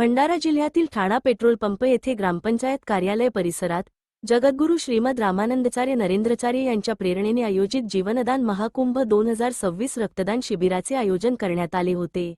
भंडारा जिल्ह्यातील ठाणा petrol pump येथे ग्रामपंचायत कार्यालय परिसरात जगद्गुरू श्रीमद रामानंदाचार्य नरेंद्राचार्य यांच्या प्रेरणेने आयोजित जीवनदान महाकुंभ 2026 रक्तदान शिबिराचे आयोजन करण्यात आले होते।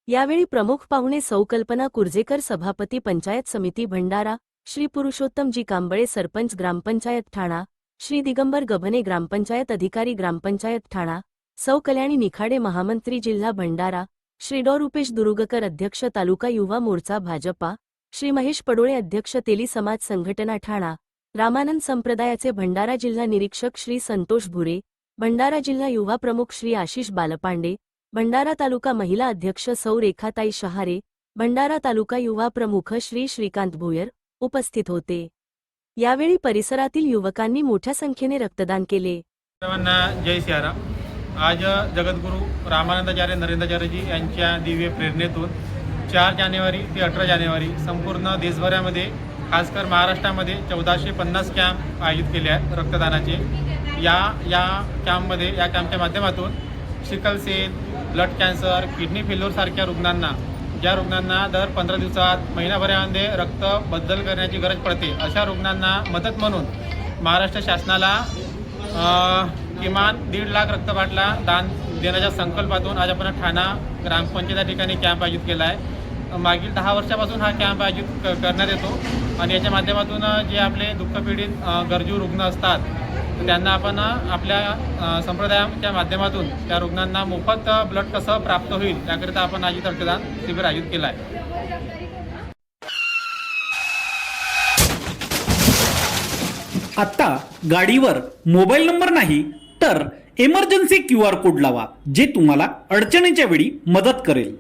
यावेळी प्रमुख पाहुणे सौ कल्पना कुर्जेकर सभापती पंचायत समिती भंडारा, श्री पुरुषोत्तमजी कांबळे सरपंच ग्रामपंचायत ठाणा, श्री दिगंबर गभने ग्रामपंचायत अधिकारी ग्रामपंचायत ठाणा, सौ कल्याणी निखाडे महामंत्री जिल्हा भंडारा, श्री डॉ रुपेश दुरुगकर अध्यक्ष तालुका युवा मोर्चा भाजपा, श्री महेश पडोळे अध्यक्ष तेली समाज संघटना ठाणा, रामानंद संप्रदायाचे भंडारा जिल्हा निरीक्षक श्री संतोष भुरे, भंडारा जिल्हा युवा प्रमुख श्री आशिष बालपांडे, भंडारा तालुका महिला अध्यक्ष सौ रेखाताई शहारे, भंडारा तालुका युवा प्रमुख श्री श्रीकांत भोयर उपस्थित होते। यावेळी परिसरातील युवकांनी मोठ्या संख्येने रक्तदान केले। जय सियाराम। आज जगद्गुरू रामानंदाचार्य नरेंद्राचार्यजी यांच्या दिव्य प्रेरणेतून 4 जानेवारी ते 18 जानेवारी संपूर्ण देशभरामध्ये खासकर महाराष्ट्रामध्ये 1450 कॅम्प आयोजित केले आहेत रक्तदानाचे। या कॅम्पच्या माध्यमातून sickle cell, blood cancer, kidney failure सारख्या रुग्णांना, ज्या रुग्णांना दर 15 दिवसात महिनाभरामध्ये रक्त बदल करण्याची गरज पडते, अशा रुग्णांना मदत म्हणून महाराष्ट्र शासनाला किमान 1.5 लाख रक्तबाटला दान देण्याच्या संकल्पातून आज आपण ठाणा ग्रामपंचायत या ठिकाणी कॅम्प आयोजित केला आहे। मागील 10 वर्षापासून हा कॅम्प आयोजित करण्यात येतो आणि याच्या माध्यमातून जे आपले दुःखपीडित गरजू रुग्ण असतात त्यांना आपण आपल्या संप्रदायाच्या माध्यमातून त्या रुग्णांना मोफत ब्लड कसं प्राप्त होईल याकरिता आपण आयोजित रक्तदान शिबिर आयोजित केलं आहे। आता गाडीवर मोबाईल नंबर नाही तर इमर्जन्सी QR कोड लावा, जे तुम्हाला अडचणीच्या वेळी मदत करेल।